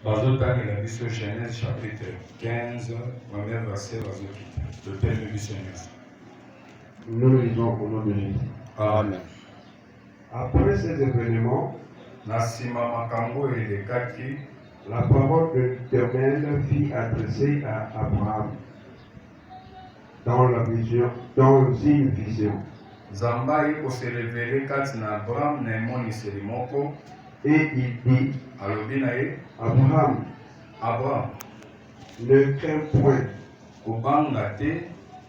Bazotanga la biso Genèse chapitre 15, premier verset bazokita. Le thème de missionnaire. Nous lisons au nom de Jésus. Amen. Après ces événements, Nasima makambo elekaki, la parole de l'Éternel fut adressée à Abraham dans une vision. Zamba yeko se révélé kati na Abraham na emoniseli moko. Et il dit, Alobi na ye, Abraham, Abraham, ne crains point, kobanga te,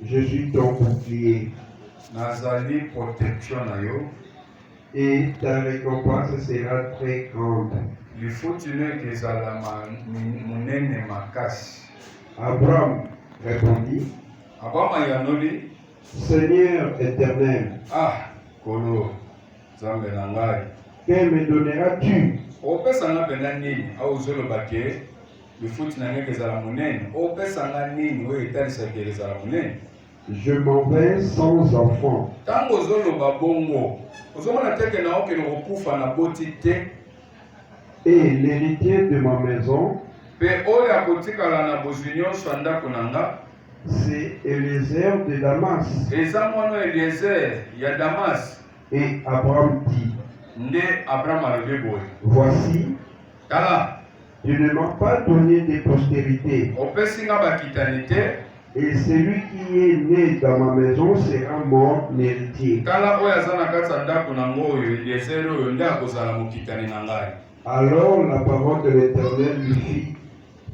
je suis ton bouclier, nazali protection na yo. et ta récompense sera très grande. Lifuti neke ezala munene makasi. Abraham répondit, Abraham ayanoli, Seigneur éternel, ah, kolo, Nzambe na ngai. que me donneras-tu? Opesanga pena nini auzoloba ke lifuti na ngeke ezala munene? Opesanga nini oyo etalisaki ezala munene? Je m'en vais sans enfant. Tango ozoloba bongo, ozomona teke na okende kokufa na boti te, Et l'héritier de ma maison, mpe oyo akotikala na bozwi nyonso ya ndako na nga, c'est Eliezer de Damas. eza mwana Eliezer ya Damas. Et Abraham dit, Nde Abraham alobi boye, voici, tala, tu ne m'as pas donné de postérité, opesi nga bakitani te, et celui qui est né dans ma maison sera mon héritier. tala oyo aza na kati ya ndako na ngo oyo Eliezer oyo nde akozala mokitani na ngai. Alors la parole de l'Éternel lui fit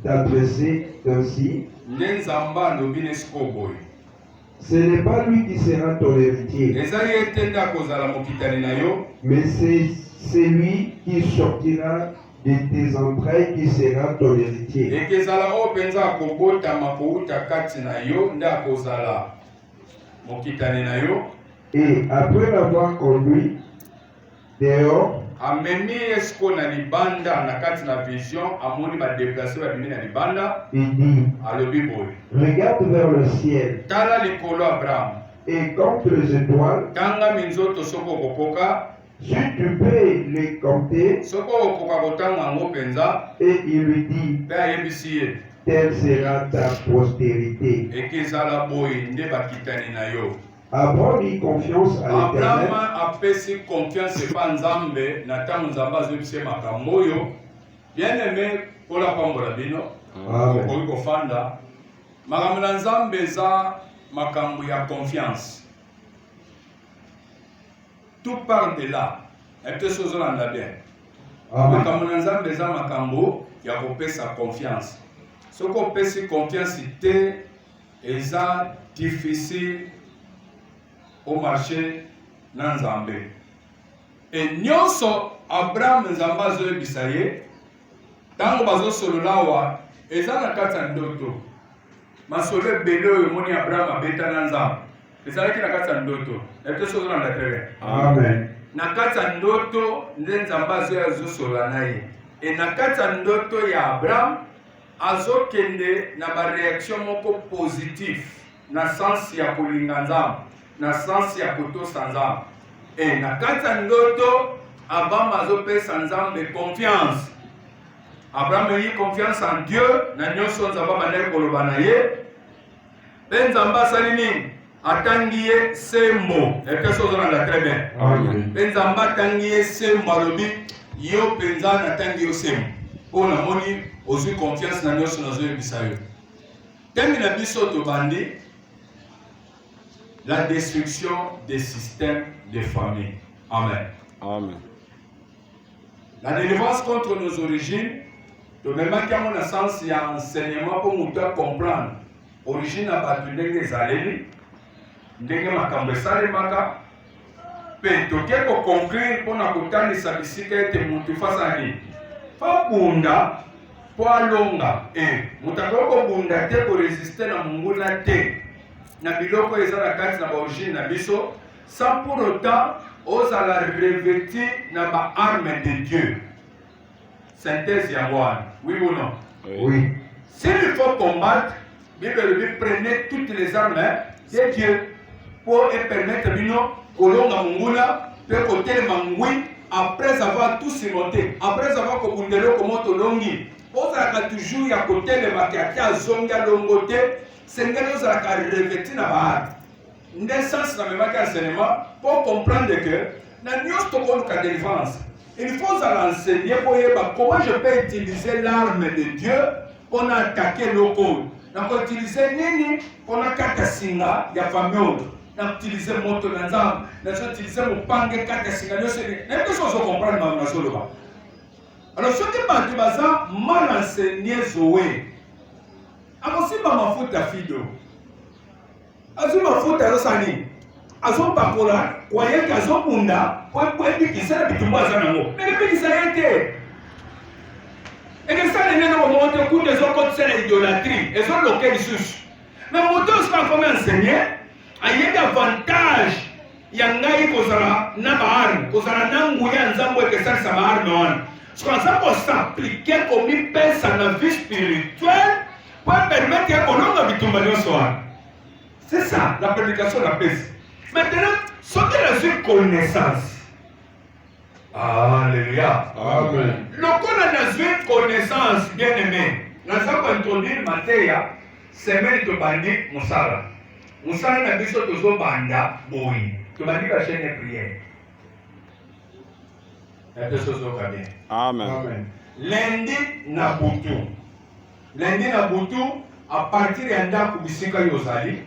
adresser ainsi, Nde Nzamba alobi na esiko boye, ce n'est pas lui qui sera ton héritier, eza ye te nde akozala mokitani na yo, mais c'est celui qui sortira de tes entrailles qui sera ton héritier. ekezala oyo mpenza akobotama kouta kati na yo nde akozala mokitani na yo. Et après l'avoir conduit dehors, Amemi esiko na libanda na kati na vision, amoni badeplase babimi na libanda, il dit, alobi boye, regarde vers le ciel tala likolo Abraham, et compte les étoiles. tanga minzoto soko okokoka, Si tu peux les compter, soko okoka kotanga yango mpenza. et il lui dit, Mpe ayebisi ye, telle sera ta postérité. ekezala boye nde bakitani na yo. Abraham dit confiance à Abraham l'Éternel apesi confiance epa Nzambe na ntango Nzambe azobisa ye makambo oyo. Bien aimé, mpona pambola bino, Amen. okoki kofanda. Makambo na Nzambe eza makambo ya confiance. Tout part de là. Ete so ozolanda bien. Amen. Makambo na Nzambe eza makambo ya kopesa confiance. Soki opesi confiance te, eza difficile au marché na Nzambe. Et nyonso Abraham Nzambe azoyebisa ye, ntango bazosolola awa, eza na kati ya ndoto. Masolo ebele oyo omoni Abraham abeta na Nzambe, ezalaki na kati ya ndoto. Ete so ozolanda te bien. Amen. Na kati ya ndoto nde Nzambe azosolola na ye. E na kati ya ndoto ya Abraham azokende na bareaction moko positif na sens ya kolinga Nzambe, na sens ya kotosa Nzambe. E na kati ya ndoto Abraham azopesa Nzambe confiance. Abraham eyi confiance en Dieu na nyonso Nzambe abandaki koloba na ye. Mpe Nzambe asali nini? Atangi ye sembo. Eke so ozolanda très bien. Amen. Mpe Nzambe atangi ye sembo alobi yo mpenza natangi yo sembo. Mpo namoni ozwi confiance na nyonso nazoyebisa yo. Temi na biso tobandi la destruction des systèmes de famille. Amen. Amen. La délivrance contre nos origines, tomemaki yango na sens ya enseignement mpo moto acomprendre origine ya bato ndenge ezaleli, ndenge makambo esalemaka, mpe toke koconclure mpona kotanisa bisika ete moto fasa nini fabunda mpo alonga. Moto akoki kobunda te koresiste na monguna te na biloko eza na kati na baorigine na biso, sans pour autant ozala revêti na baarme de Dieu. Synthèse ya wana, oui ou non? Oui. S'il faut combattre, Bible dit prenez toutes les armes de Dieu pour permettre bino kolonga monguna pe kotelema ngwi après avoir tout surmonté, après avoir kobundelo komo tolongi ozalaka toujours ya kotelemaka ate azongi alongo te sengeli ozalaka revêti na baart nde sens na memaki enseignement pour comprendre que na nyonso tokoluka délivrance il faut l'enseigner pour yeba comment je peux utiliser l'arme de Dieu pour attaquer le code. Donc utiliser nini pour kata singa ya famille. Donc utiliser moto na nzambe, na utiliser mopange kata singa nyonso ni. Na ndio so comprendre na solo ba. Alors ce que bantu baza mal enseigné zoé. Amosimba mafuta fido. Azuma mafuta rosani. Azopakola kwa yeke azobunda kwa bikisa bitumba za nango mais bikisa yete ekesa nene no monte ku des autres c'est l'idolâtrie et sont loqués lisusu mais moto ska comme enseigner ayeke avantage ya ngai kozala na baarme kozala na nguya nzambo ekesa sa baarme wana ce qu'on ça pour s'appliquer comme une personne na vie spirituelle pour permettre kolonga bitumba nyonso wana c'est ça la prédication de la paix. Maintenant, ce qui est la connaissance. Alléluia. Amen. Lorsqu'on a la connaissance, bien aimé, nous avons introduit Matéa, semaine de bandit, Moussala. Moussala n'a pas de zo banda, boui. Tu m'as dit la chaîne de prière. La personne est bien. Amen. Amen. Lundi, Nabutu. Lundi, Nabutu, à partir d'Anda Kubisika Yozali.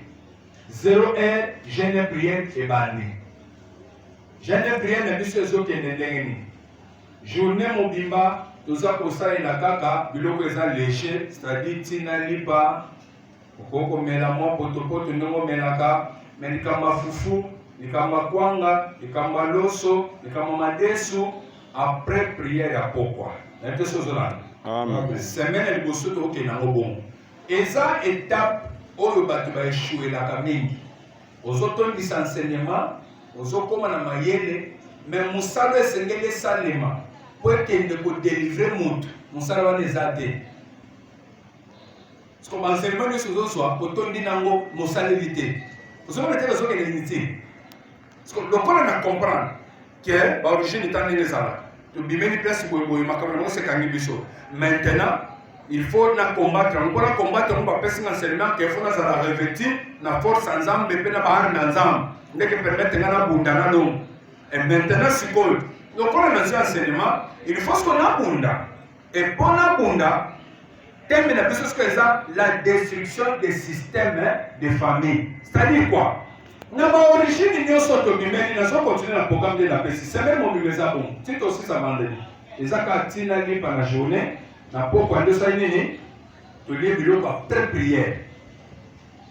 0 heure, jeûne prière et bandi. Jeûne prière na biso ezoki ndengeni. Journée mobimba toza kosala na kaka biloko eza léché, c'est-à-dire tina lipa okoko mela mwa potopoto ndongo melaka melikamba fufu, likamba kwanga, likamba loso, likamba madesu après prière ya pokwa. Na teso zolana. Amen. Semaine liboso to ke na ngobon. Eza étape oyo bato baeshuelaka mingi ozotondisa enseignement ozokoma na mayele mais mosala esengeli esalema po ekende kodelivre moto mosala wana eza te parce que baenseignement nyonso ozozwa otondi nango mosaleli te ozomona te bazokende niti parce que lokola na comprendre ke baorigine eta ndenge ezalaka tobimeli place boyeboye makambo nango sekangi biso maintenant il faut na combattre, on peut combattre, on va passer enseignement qu'il faut na revêtir na force ensemble et na bahar ensemble, dès que permettre na bunda na long. Et maintenant c'est quoi? Donc on a un enseignement, il faut ce qu'on a bunda. Et pour la bunda, thème la chose que ça, la destruction des systèmes de famille. C'est-à-dire quoi? Na ba origine ni osoto bimeli na so continuer le programme de la paix. C'est même mon mimeza bon. C'est aussi ça vendredi. Les akatina li par la journée. Na pourquoi de ça nini to lie biloko après prière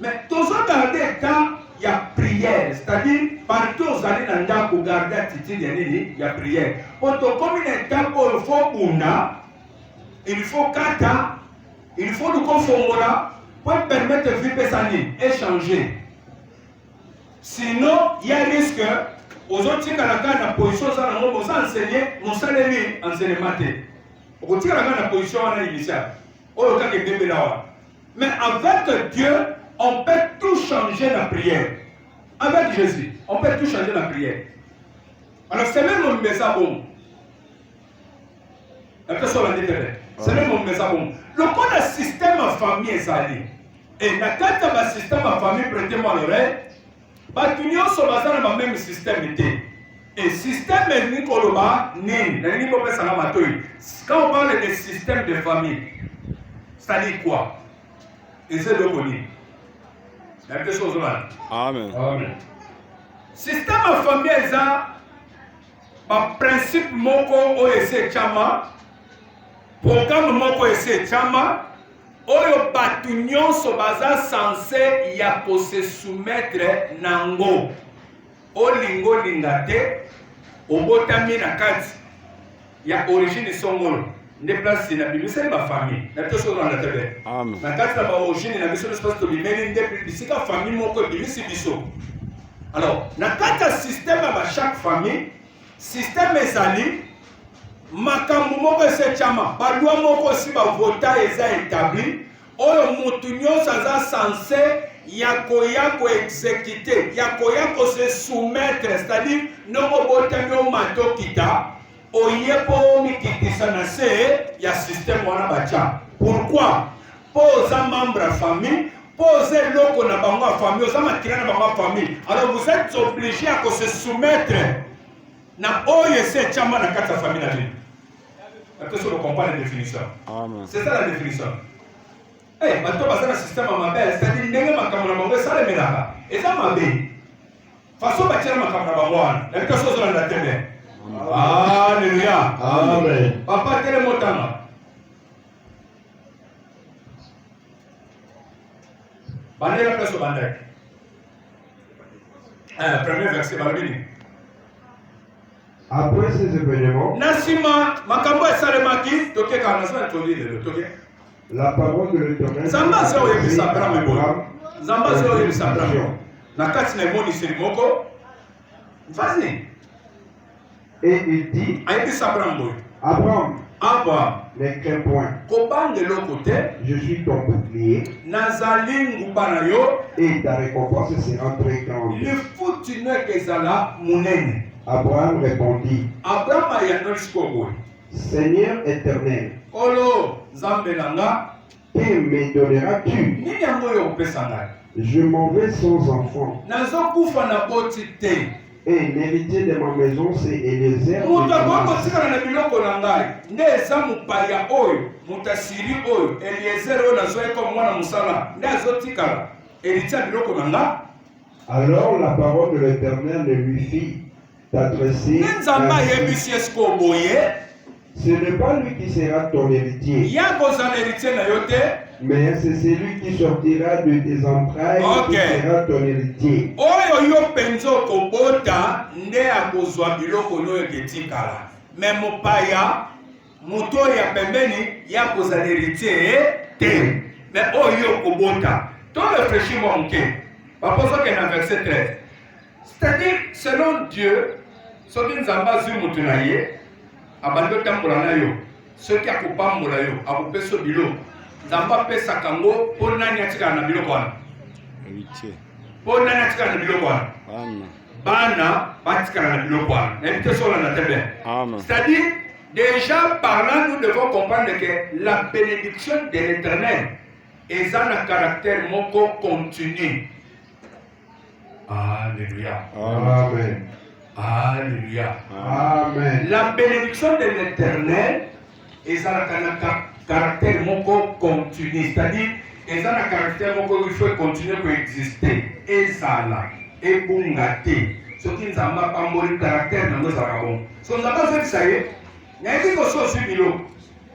mais toujours garder temps il y a prière c'est-à-dire partout aux allez dans ndako garder attitude ya nini il y a prière pour to comme une temps il faut bunda il faut kata il faut nous conformer pour permettre de vivre ça ni échanger sinon il y a risque aux autres qui na position ça na mo enseigner mon salemi enseignement. La position initiale. Mais avec Dieu, on peut tout changer la prière. Avec Jésus, on peut tout changer la prière. Alors c'est même mon message bon. C'est même mon message bon. Le code de système en famille est allé. Et la carte de système en famille, prêtez-moi l'oreille. Batunio sont basés dans le même système. Et système est Nikoloba, Nin, quand on parle de système de famille, c'est-à-dire quoi? Et c'est le connu. Il y a quelque chose là. Amen. Amen. Système de famille, c'est un principe moko OEC Chama, programme moko OEC Chama, oyo batunyo so baza censé ya ko se soumettre nango. Olingo lingate obotami na kati ya origine songolo ndeplace na bibi c'est ma famille na to so na tebe Amen. na kati na origine na biso espace to bimeli ndepli bisika famille moko bibisi biso. Alors na kati ya système ba chaque famille système ezali makambo moko esechama ba loi moko si ba vota eza établi oyo mutu nyonso aza censé yako exécuter, yako se soumettre, c'est-à-dire non obotami o mato kita, oyepo mikitisa na se ya système wana bacha. Pourquoi? Posa membre à famille, poser loko na bango à famille, osa makila na bango à famille. Alors vous êtes obligé à se soumettre na oye se chamba na kata famille na vie. Est-ce que vous comprenez la définition? C'est ça la définition. Eh, maintenant parce que le système à ma belle, c'est-à-dire ndenge makambo na bango ça le melaka. Et ça ma belle. Façon bâtir makambo na bango wana. La quelque chose dans la tête. Alléluia. Amen. Papa quel est mon temps? Bandé la place au bandé. Premier verset, Balbini. Après ces événements, Nasima, Makambo et Salemaki, Toké Karnasan, Toké. la parole de l'Éternel. Zamba Zéo et Sabram et Bon. Zamba Zéo et Sabram. Nakati Nemoni Sirimoko. Vas-y. Et il dit, Aïe Sabram Boy. Abraham, ne crains point. Koban de l'autre côté, je suis ton bouclier. Nazali Ngubanayo. Et ta récompense sera très grande. Le foutune Kezala Mounen. Abraham répondit, Abraham a Yanolskogo. Seigneur éternel, Olo Zambelanga. que me donneras-tu? Nini yango pesanga. Je m'en vais sans enfant. Nazo kufa na botite. Et l'héritier de ma maison, c'est Eliezer. Mutakoko sikana na biloko na ngai. Nde eza mupaya oyo, mutasiri oyo, Eliezer oyo nazo eko mwana musala. Nde azotikala. Héritier biloko na nga. Alors la parole de l'Éternel lui fit t'adresser. Nzamba yebisi esko boye. Ce n'est pas lui qui sera ton héritier, Yako za héritier na yote. mais c'est celui qui sortira de tes entrailles qui sera ton héritier. Oyo yo penzo kobota nde akozwa biloko noyo ketikala. Mais mopaya moto ya pembeni ya koza héritier te. Mais oyo kobota. Ton réfléchis moi ok. Papozo ke na verset 13. C'est-à-dire selon Dieu, soki nzamba zwi mutu na ye abandi otambola na yo soki akopambola yo akopesa biloko nzamba apesaka ngo mpo nani atikala na biloko wana mpo nani atikala na biloko wana bana batikala na biloko wana nayebi te solanda te bien. C'est-à-dire déjà parlant nous devons comprendre que la bénédiction de l'Éternel est un caractère moko continu. Alléluia. Amen. Alléluia. Amen. La bénédiction de l'Éternel est un caractère moko continu. C'est-à-dire, est un caractère moko il faut continuer pour exister. Et ça là, et bungate. Ce qui nous a pas mori caractère dans nos arabons. Ce qu'on a pas fait ça y est. Il y a des choses sur bilo.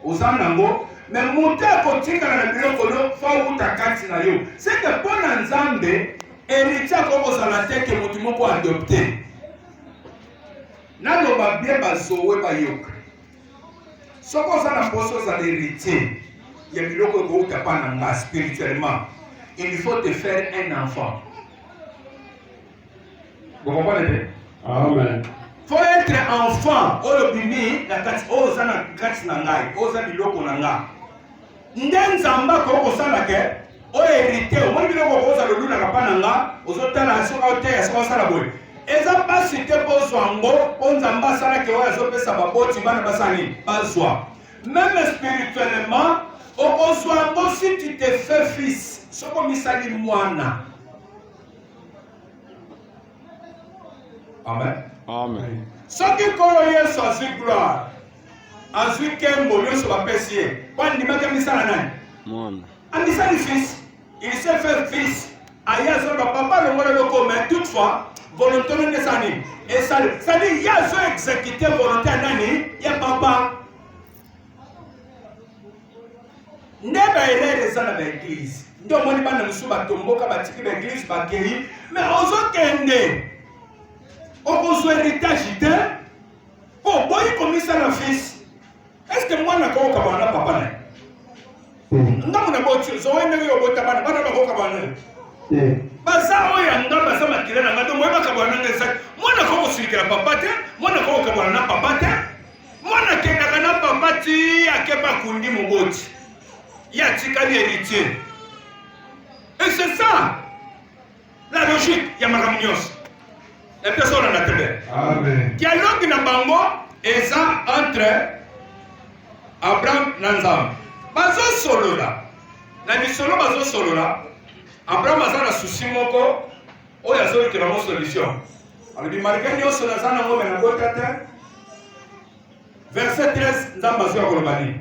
Aux anango. Mais monter à côté quand on a bilo kono, faut ou ta carte na yo. C'est que pour l'ensemble, héritier comme ça la tête que mon tumo pour adopter. Nano ba bien bazowe ba yok. Soko za na poso za l'héritier. Il y a biloko ko utapana nga spirituellement. Il faut te faire un enfant. Vous comprenez? Amen. Faut être enfant. Oyo bimi na kati oza na kati na ngai, oza biloko na nga. Ndenzamba ko kosala ke o hérité, o moni biloko ko oza loluna kapana nga, ozotala soka oteya soka sala boy. Eza pasi te bozwa ngo onzamba sala ke oyo azopesa baboti bana basani bazwa. Même spirituellement, okozwa ngo si tu te fais fils, soko misali mwana. Amen. Amen. Soki kolo Yesu azwi gloire, azwi kembo nyonso bapesi ye, kwa ndimaka misala nani? Mwana. Andisali fils, il s'est fait fils. Aya zoba papa le ngolo loko, mais toutefois, volonté de nesani. Et ça, c'est-à-dire, il y a zo exécuté volonté à nani, il y a papa. Neba ele reza na l'église. Ndo moni bana musu batomboka batiki l'église bakei, mais ozo kende. Ozo héritage te. Oh, boy comme ça la fils. Est-ce que moi na ko kabana papa na? Ndamu na botu zo wende yo bota bana bana ba ko kabana. Baza oya ndamba sama kilena ngado moyo kabana ngesa. Mwana ko kusikira papa te, mwana ko kabana na papa te. Mwana kenda kana papa ti akeba kundi moboti. Ya tikali héritier. Et c'est ça la logique ya makamunios. La personne en a tebe. Amen. Dialogue na bango eza entre Abraham na Nzambe. Bazo solola. Na misolo bazo solola. Abraham aza na souci moko oyo azolukela mo solution. Alobi malgré nyonso naza nango me nabota te. Verset 13 Nzambe azwi akoloba nini?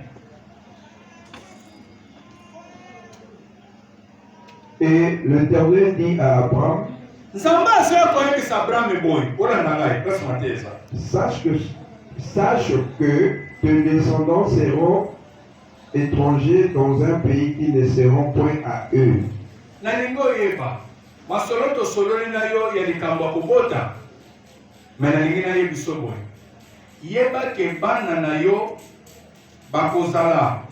Et l'Éternel dit à Abraham, Nzambe azwi akoyebisa Abraham eboyi olanda ngai place mateza. Sache que tes descendants seront étrangers dans un pays qui ne seront point à eux. Nalingo yeba masolo to sololi na yo ya likambo ya kobota me nalingi na yebiso boye yeba ke bana na yo bakozala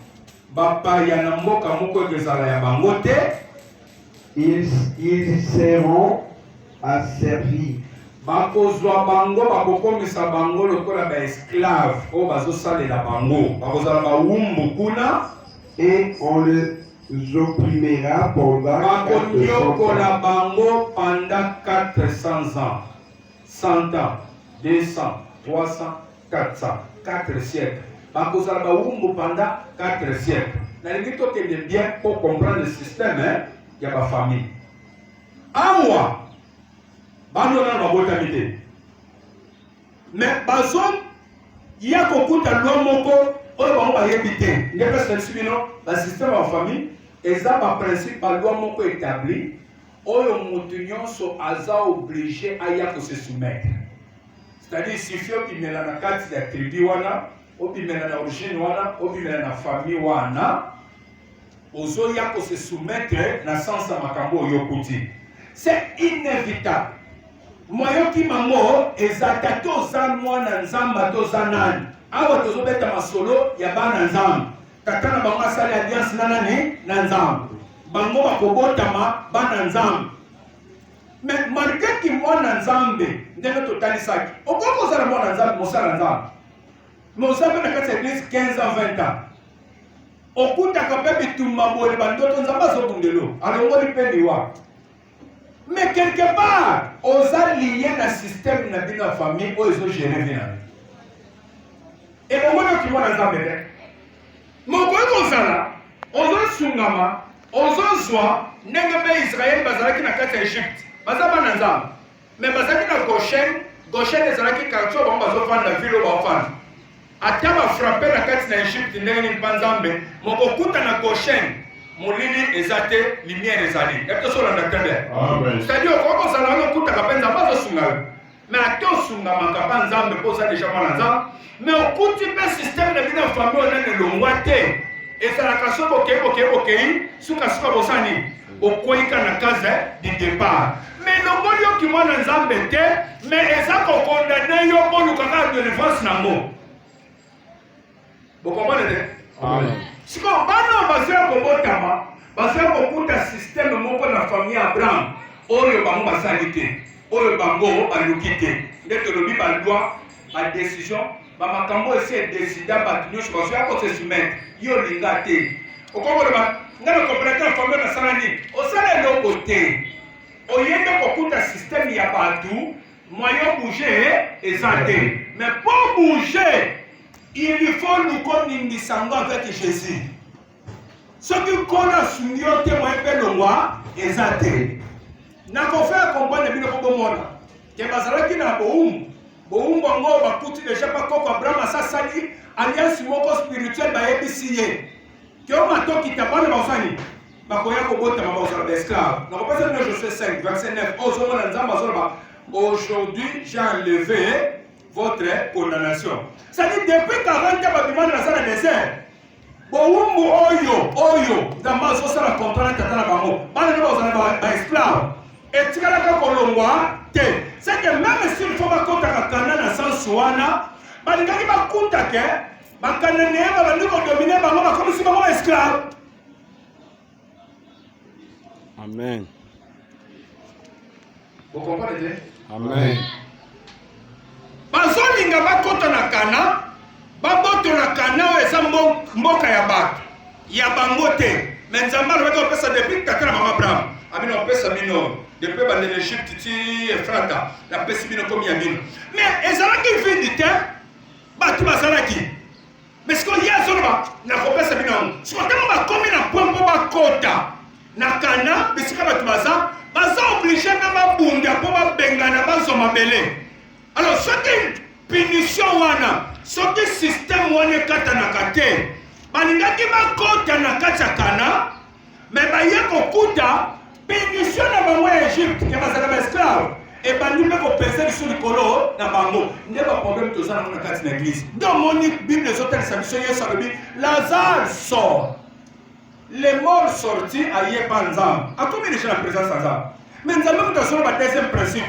bapaya na mboka moko ezala ya bango te. Ils seront asservis. Bakozwa bango bakokomisa bango lokola ba esclave oyo bazosalela bango bakozala bawumbu kuna. Et on les opprimera pendant 400 bango pendant 400 ans. 100 ans, 200, 300, 400, 4 siècles. Bakozala bawumbu pendant 4 siècles. Nalingi tokende bien pour comprendre le système ya ba famille. Awa bano na babota mite. Mais bazon ya kokuta lwa moko oyo bango bayebi te. Ndeka selisi bino ba système ya famille eza ba principe ba loi moko établi oyo mutu nyonso aza obligé aya ko se soumettre. C'est-à-dire si fio bimela na kati ya tribu wana, obimela na origine wana, obimela na famille wana, ozo ya ko se soumettre na sens ya makambo oyo kuti. C'est inévitable. Moyoki mango ezata toza mwana nzamba toza nani. Awa tozo beta masolo ya bana nzamba. Tata na bango asali alliance na nani na Nzambe. Bango bakobotama bana Nzambe. Mais malgré ki mwana Nzambe ndenge totalisaki. Okoko kozala mwana Nzambe mosala Nzambe. Mosala na kati ya église 15 ans 20 ans. Okutaka pe bitumba boye bandoto Nzambe azobundelo. Alongoli pe liwa. Mais quelque part, oza lié na système na bino famille oyo ezo gérer bina. Et bongo ki mwana Nzambe te. Mokoye kozala ozosungama ozozwa ndenge mpe Israel bazalaki na kati ya Egypte baza bana Nzambe me bazalaki na Goshen ezalaki quartier bango bazofanda ville oyo baofanda ata bafrappe na kati na Egypte ndenge nini mpa Nzambe mokokuta na Goshen molili eza te lumière ezali epe tosolanda te bien. C'est-à-dire okoki kozala wana okutaka mpe Nzambe azosunga yo me ate osungamaka mpa Nzambe mpo oza deja mwana Nzambe mais okuti mpe système na bino ya famille onene elongwa te ezalaka so bokei sukasuka bosani okweyika na case du départ mais longoli yoki mwana Nzambe te mais eza kokondane yo mpo lukaka délivrance nango bokomone te. Siko bana bazoya kobotama bazoya kokuta système moko na famille ya Abraham oyo bango basali te oyo bango baluki te nde tolobi balwa badécision bamakambo esi edesida bato nyonso bazoya kose soumettre yo linga te okokoloba nga na coopérative famille nasala nini osala eloko te oyende kokuta système ya bato moyen bouger eza te mais pour bouger il faut lukoningisa ngo avec Jésus soki nkolo asungi yo te moyen mpe longwa eza te nakofea comprendre bino po bomona ke bazalaki na bowumbu yango bakuti deja bakoko Abraham asasali alliance moko spirituelle bayebisi ye ke o matokita bana basani bakoya kobotama bazala baesclave nakopesa bino Josué 5 verset 9 ozomona Nzambe azoloba aujourd'hui j'ai enlevé votre condamnation. C'est-à-dire depuis 40 ans babimana na sala désert bowumbu oyo Nzambe azosala contrat tata na bango bana nde bazala baesclave etikalaka kolongwa te. C'est que même s'il faut bakotaka kana na sansu wana balingaki bakuta ke bakananeye babandi kodomine bango bakomisi bango baesclave. Amen. Vous comprenez? Amen. Bazolinga bakota na kana baboto na kana oyo eza mboka ya bato ya bango te mais Nzambe alobaki opesa depuis tata na mama Abraham abino opesa bino depuis bandele Egypte ti Efrata napesi bino komi ya bino mais ezalaki vide te bato bazalaki mais sikoyo ye azoloba nakopesa bino sikoyo ntango bakomi na point mpo bakota na kana bisika bato baza oblige na babunda mpo babengana bazwa mabele. Alors soki punition wana soki système wana ekatanaka te balingaki bakota na kati ya kana me baye kokuta punition na bango ya Egypte ya bazala baesclave ebandi mpe kopesa biso likolo na bango nde baproblème toza nango na kati na église. Donc moni bible ezotalisa biso yesu alobi Lazare sort. Les morts sortis aye pa nzambe akomi déjà na présence ya nzambe mais nzambe moto azolo ba deuxième principe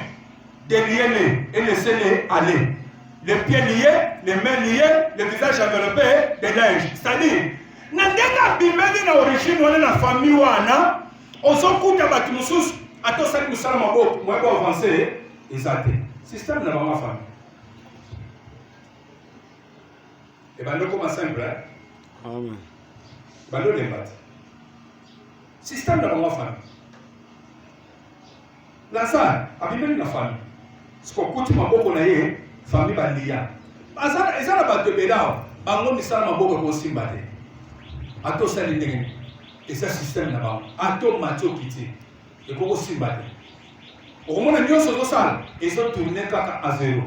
déliez-les et laissez-les aller. Les pieds liés, les mains liées, le visage enveloppé de linge. C'est-à-dire, nandeka bimeli na origine wana na famille wana, ozokuta batu mususu, ato sali musala maboko, mwebo avancé, ezate. Système na bama famille. Et bando comme simple, hein? Amen. Bando dembati. Système na bama famille. Lazare, abimeli na famille. Siko kuti maboko na ye, famille balia. Ezana bato belao, bango misala maboko ko simba te. Ato sali ndenge. Eza système na bango. Ato matio kiti. E ko simba te. Okomona nyonso zo sala, ezo tourner kaka a zéro.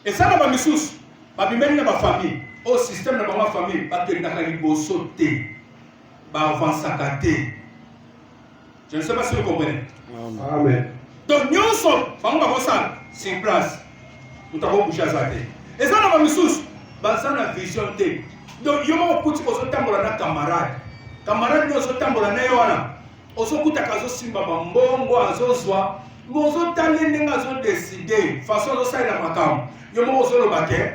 Ezana ba misusu, ba bimeli na ba famille, au système na ba famille, ba tendaka liboso te. Ba avansaka te. Je ne sais pas si vous comprenez. Amen. Donc nyonso bango ba kosala sur place. Nous avons bouché à ça. Et ça, on a mis sous. Baza na vision te. Donc, yo mo kuti ozo tambola na camarade. Camarade ni ozo tambola na yo wana. Ozo kuta kazo simba mbongo azozwa. Mo ozo tali ndenge azo décider. Façon ozo saila makamu. Yo mo ozo lobake.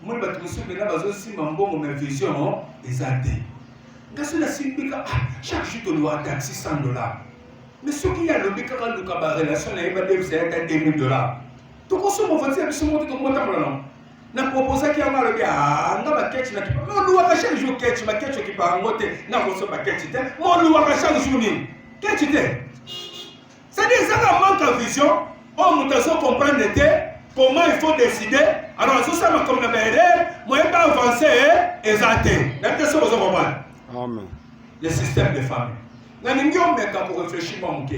Moni batu musubi na bazo simba mbongo na vision ezate. Ngaso na simbika chaque jour to loa taxi $100. Mais ce qui y a le bikaka luka ba relation na yeba devse ya $2000. Tokosomo vanzi abisomo to mota mwana na proposa ki anga lobi nga ba ketch na kipa mo luwa ka chaque jour ketch ba ketch ki pa ngote na koso ba ketch te mo luwa ka chaque jour ni ketch te ça dit ça manque de vision on nous doit comprendre te comment il faut décider alors ça ça comme na bere mo e pas avancer exacté na te so ko ba Amen. Le système de famille na ningi on met pour réfléchir mon ke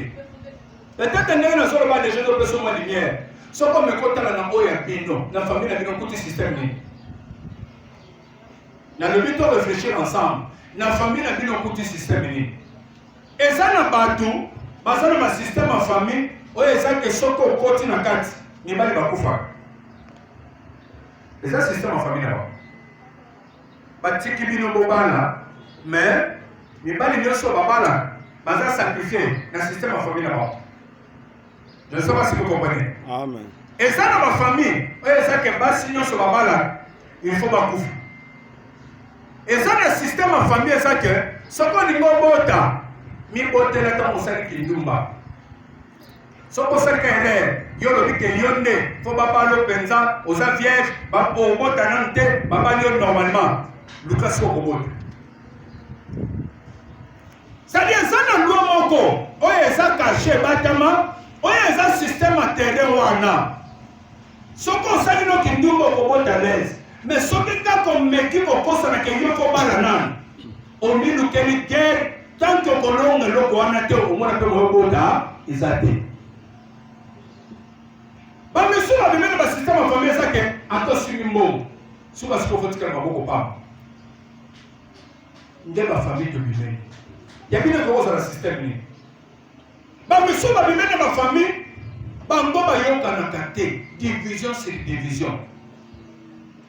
peut-être ndenge na solo ba déjà de personne ma lumière. So comme me kota na oya bino na famille na bino kuti système ni na le but de réfléchir ensemble na famille na bino kuti système ni ezana batu basana ba système en famille oyo ezake soko koti na kati ni bali bakufa eza système en famille na batiki bino bobala mais ni bali nyoso babala baza sacrifier na système en famille na je ne sais pas si vous comprenez. Amen. Et ça dans ma famille, ça que basi nyonso babala, il faut bakufa. Et ça le système en famille ça que soko lingo bota, mi botela ta mosali kindumba. Soko sali ka ele, yo lobi ke yonde, faut babalo penza, oza vierge, ba o bota nante, babalo normalement. Lucas soko bota. Ça dit ça na loi moko, oye ça caché batama. Oye eza système à terrain wana. Soko osali no kindumba okobota l'aise. Mais soki kaka omeki kokosana ke yo kobala nani. Omilukeli guerre tant que okolonga eloko wana te okomona mpe moyobota eza te. Bamisu babimeli basystème ya famille eza ke atosimbi mbongo. Suka siko fotikala maboko pamba. Nde bafamille tobimeli. Yabine kokozala système nini. Bamisu babimeli ma famille bango bayokanaka te division sur division.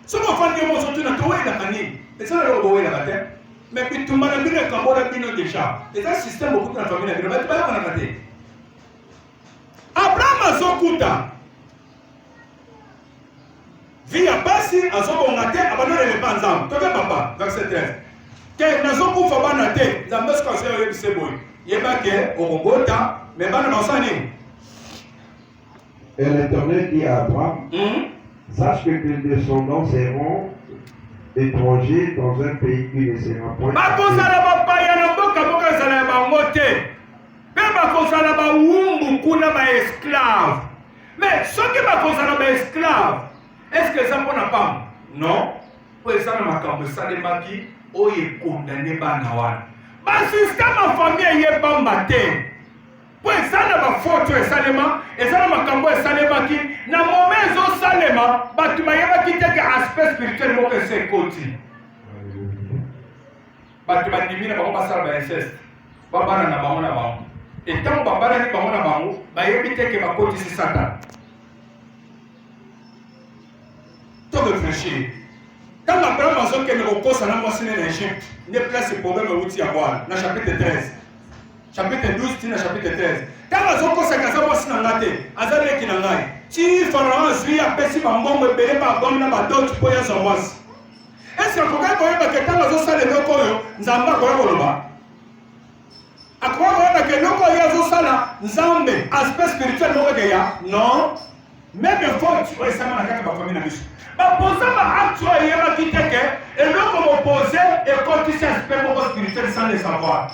Soki ofandi mo soki na towelaka nini ezala eloko bowelaka te mais bitumba na bino ekambola bino déjà eza système okuta na famille na bino bato bayokanaka te. Abraham azokuta vi ya basi azobonga te abandonele mpa nzambe toke papa verset 13 ke nazokufa bana te nzambe soki azo oyebise boye yeba ke okobota mais bana basani. Et l'Éternel dit à Abraham, sache que tes descendants seront étrangers dans un pays qui ne sera point. Bakozala bapaya na mboka mboka ezala bango te. Pe bakozala bawumbu kuna ba esclave. Mais soki bakozala ba esclave, Est-ce que ça n'a pas? Non. Pour ça, on a condamné les gens. Le système de famille est pas maté. Pour ça, on a faute et salema. Et ça, on a condamné salema qui, dans le moment où salema, tu m'as dit que l'aspect spirituel est c'est côté. Tu m'as dit que tu vas faire l'inceste. Baba na bango na bango. Et tant que baba na bango na bango, ba yebite que ba côté c'est Satan. Tu réfléchir. Quand Abraham a dit que le repos s'en a moissonné en Égypte, il y a place de problème au outil à voir, dans le chapitre 13. Chapitre 12, dans le chapitre 13. Quand il a dit que ça a moissonné en Athènes, il a dit qu'il a dit, si Pharaon a dit, il a péché par mon me belé par bon, il a d'autres pour y avoir son moisse. Est-ce que vous avez que quand il a dit ça, nous avons pas à quoi que nous avons ça, Nzambe, aspect spirituel, non. Même une fois, tu vois, ça m'a dit que ma famille n'a pas. Ma posé ma acte soit hier à quitter que et l'homme m'a posé et quand tu sais aspect spirituel sans le savoir.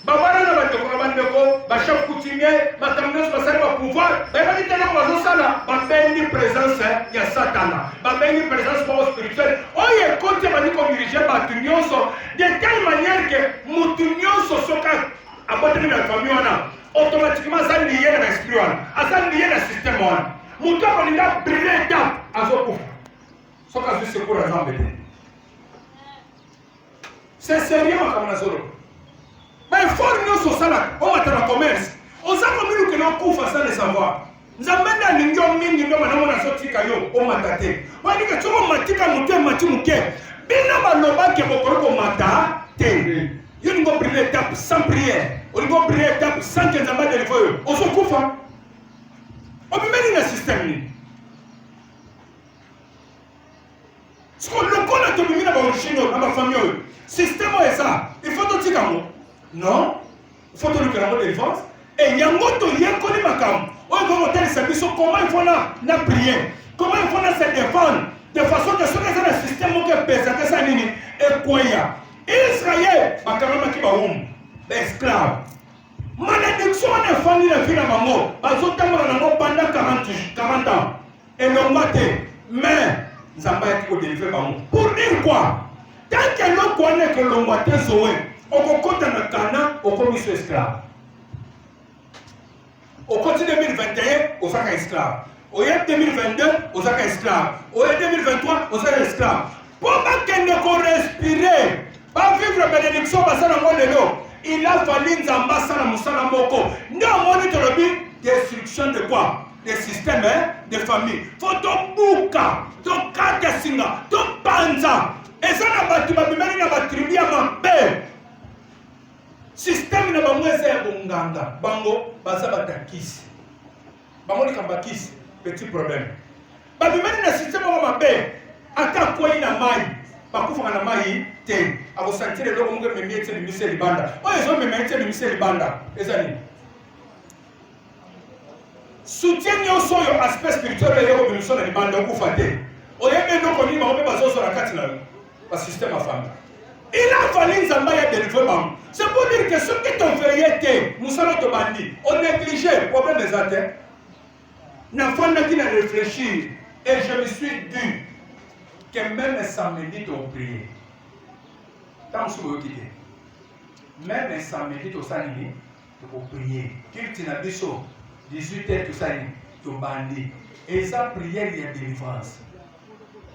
Babana na batoko na bandeko ba chef coutumier ba tamnos ba sala ba pouvoir ba ba ditana ba zo sala ba benni présence ya satana ba benni présence spirituel oye konte ba ni ko diriger ba tunyoso de telle manière que mutunyoso soka abotene na famille wana automatiquement ça lié à l'esprit wana ça lié à système wana mutu akolinga briller étape azokufa soka zo secours azambe c'est sérieux makamana zolo. Mais il faut que nous soyons au matin de commerce. On sait comment nous allons couvrir sans le savoir. Nous avons mis des gens qui ont sorti au matin. On dit que tu vas matika muté mati muké. Bina baloba ke bokoro mata te. Yo ngo prier étape sans prière. On ngo prier étape sans que nzamba de feu. On se couvre. On peut mettre le système ni. Ce qu'on le connaît tout le monde dans le chino dans ma famille. Système est ça. Il faut tout dire comme non, il faut que nous de défense. Et il y a un autre lien qu'on est macam. On va monter les comment il faut la prier, comment il faut se défendre, de façon que ce que le système qui pèse, que ça nini, et quoi y a. Israël, makamama qui va esclave. Malédiction est famille de vie dans ma mort. Parce que pendant 40 ans. Et le matin, mais nous avons été délivrés par nous. Pour dire quoi? Tant que nous connaissons que l'on va te sauver. Au côté de Cana, au commission esclave. Au côté 2021, au sac esclave. Au 2022, au sac esclave. Au 2023, au sac esclave. Pour que nous respirer, pas vivre la bénédiction, il a fallu Nzamba Sana Moussala Moko. Nous avons dit destruction de quoi? Des systèmes, de famille. Faut ton bouka, ton kakasinga, ton panza. Et ça n'a pas tu m'as tribu à ma paix. Système na bango eza bonganga bango baza batakisi bango ni kambakisi petit problème babimani na système ba mabe ata kwai na mai bakufa na mai te akosantir eloko mungu memie ete bimise libanda oyo ezo memie ete bimise libanda eza nini soutien nyonso oyo aspect spirituel eyoko bimise na libanda okufa te oyebe eloko nini bango mpe bazozola kati na basystème ya famille. Il a fallu Nzamba ya délivrer bam. C'est pour dire que ceux qui t'ont fait nous sommes te bandits. On néglige le problème des athées. N'a pas qui n'a réfléchi. Et je me suis dit que même samedi t'ont prié. Tant que vous quittez. Même samedi t'ont salini, t'ont prié. Qu'il t'en a biso 18h tout ça, t'ont bandit. Et sa prière il y a délivrance.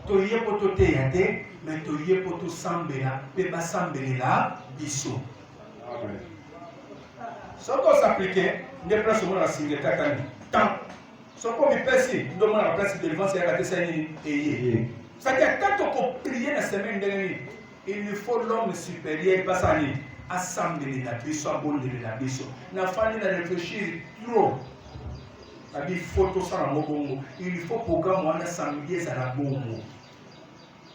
To yé pour te yate, mais to yé pour tout sambela, peba sambela, biso. Amen. Ce qu'on s'appliquait, ne place au moins la singeta kani. Tant. Ce qu'on me passe, nous demandons la place de délivrance et la tête et c'est-à-dire quand on prie la semaine dernière, il nous faut l'homme supérieur, pas ça ni assembler la biso, abonder la biso. N'a fallu réfléchir trop. Il faut tout ça dans mon il faut programme on a samedi à la bombe.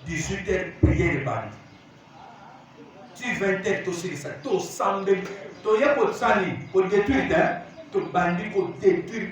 18h prière de bande. Tu 20h aussi ça tout samedi. Tu y a pour ça ni pour détruire hein. Tu bandit pour détruire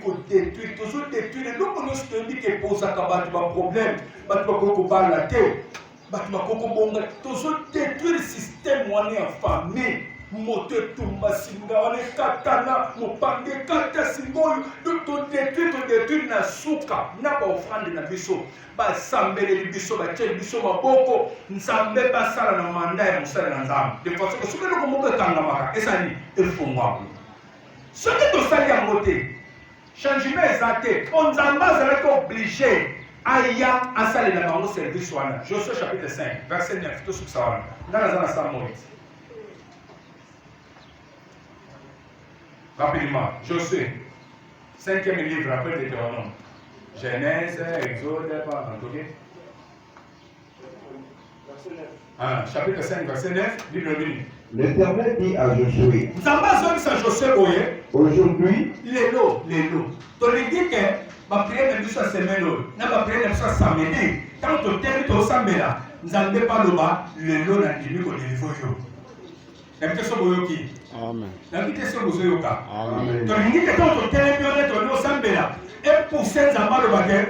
toujours détruire. Donc on se dit que pour ça qu'il y a un problème, tu vas beaucoup parler la tête. Tu vas beaucoup toujours détruire le système on est en famille. moto etumba singa wana ekatana mopange ekata singa oyo todétruire na suka na baofrande na biso basambeleli biso batieli biso maboko nzambe basala na manda ya mosala na nzambe de façon que soki eloko moko ekangamaka ezali efungwama soki tosali yango te changement eza te po nzambe azalaki oblige aya asalela bango service wana. Josué chapitre 5 verset 9 tosukisa wana nga naza na sa moïse rapidement. Josué 5e livre après Deutéronome, Genèse, Exode, chapitre 5 verset 9, Bible bénie. L'Éternel dit à Josué, aujourd'hui, lelo, toliki ke bapriere na biso ya semaine oyo na bapriere na biso ya samedi ntango totemi tosambela nzambe paloba lelo na ndimi kodelive oyo nayebi te soki oyoki nayebi te soki ozoyoka tolingi ke ntango totelemi wana tolingi osambela epuse nzambe aloba ke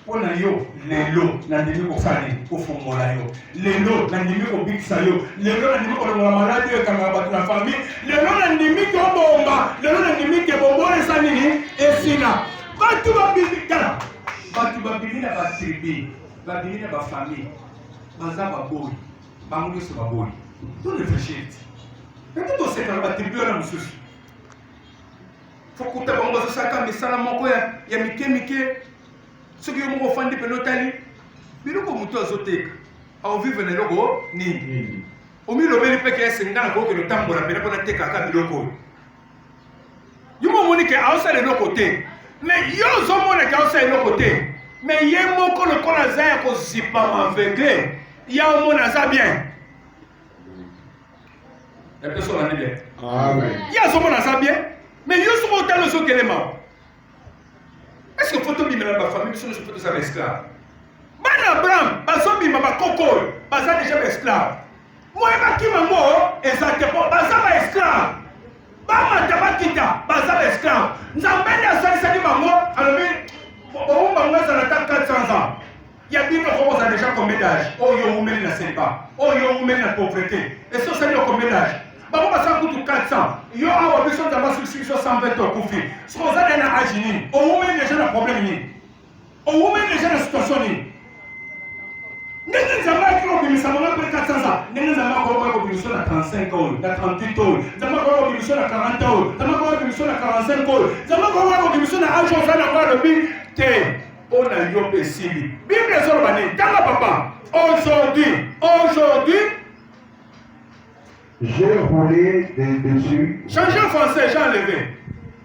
mpo na yo lelo nandimi kosani kofungola yo lelo nandimi kobikisa yo lelo nandimi kolongola maladi oyo ekangaka bato na famille lelo nandimi kobomba lelo nandimi kebombola esa nini esina bato babimikala bato babimi na batribi babimi na bafamille baza baboyi bango nyonso baboyi toréfléchir ti ete tosekala batribi wana mosusu fokuta bango bazosaka misala moko ya mike soki yo moko ofandi pene otali biloko motu azoteka aovivre na eloko nini omilobeli mpe ke esenga na kokende otambola pene mpo natekaka biloko oyo yo momoni ke aosala eloko te mais yo ozomona ke aosala eloko te mais ye moko lokola aza ya kozipa maveugle ya omona aza bien epesolani bien ye azomona aza bien mais yo soki otali ozokelema. Est-ce que faut bimela ba famille biso nyonso tozala esclave bana Abraham bazobima bakoko oyo baza déjà baesclave moyebaki bango eza te mpo baza baesclave bamata bakita baza baesclave nzambe nde asalisaki bango alobi boumbango ezala ta 400 ans ya bino kokoza déjà combien d'âge oyo omeli na célibat oyo omeli na pauvreté esi osali yo combien d'âge bango basala kutu 400 yo awa biso nzambe asilisi biso 120 okufi soki ozali na age nini owumeli deja na problème nini owumeli deja na situation nini ndenge nzambe akili obimisa bango mpe 400 ans ndenge nzambe akoyokoya kobimiso na 35 oyo na 38 oyo nzambe akoyoka kobimiso na 40 oyo nzambe akoyoka kobimiso na 45 oyo nzambe akoyoka kobimiso na age ozali nango alobi te mpo na yo mpe esili bible ezoloba nini tanga papa aujourd'hui j'ai roulé de dessus. Changez en français, j'ai enlevé.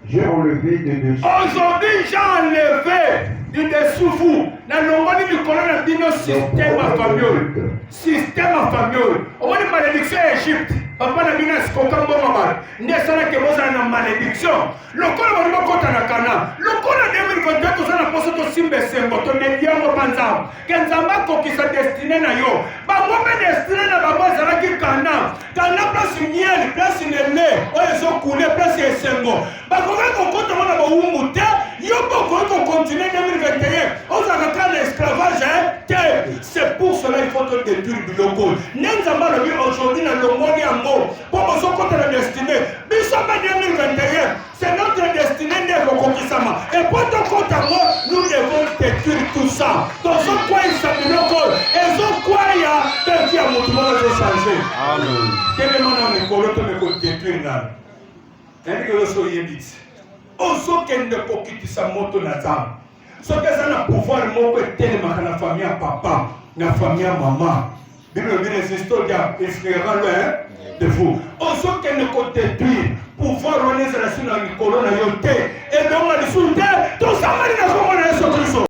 J'ai enlevé de dessus. Aujourd'hui, j'ai enlevé du dessous-vous. Dans le monde du colonel, dit nos système famille. Système famille. On va dire malédiction Égypte. Papa na bina sikokambo mama. Ndesala ke boza na malédiction. Lokola bali bakota na kana. Lokola 2022 tozana poso to simbe sembo to ndiango panza. Kenzamba kokisa destiné na yo. Bango be destiné na babo zala ki kana. Kana place miel, place nele. Oyo zo coulé place esengo. Bakoka kokota mona ba umbu te. Yo boko ko continuer 2021. Ozaka kana esclavage te. C'est pour cela il faut te détruire du local. Nenzamba le aujourd'hui na longoni yango. Pour nous compter la destinée. Bisoma 2021, c'est notre destinée de Kokokisama. Et pour ton compte à moi, nous devons détruire tout ça. Dans ce coin, il s'appelle le col. Et ce coin, il y a un qui a mon monde de changer. Amen. Quel est mon école de détruire là? Et que je sois vite. Oso kende kokitisa moto na zam. Ce que ça n'a pouvoir mon côté de ma famille à papa, na famille à maman. Bible dit les histoires qui frères de vous. On sait qu'elle ne peut détruire. Pouvoir renaître sur la colonne à yoté.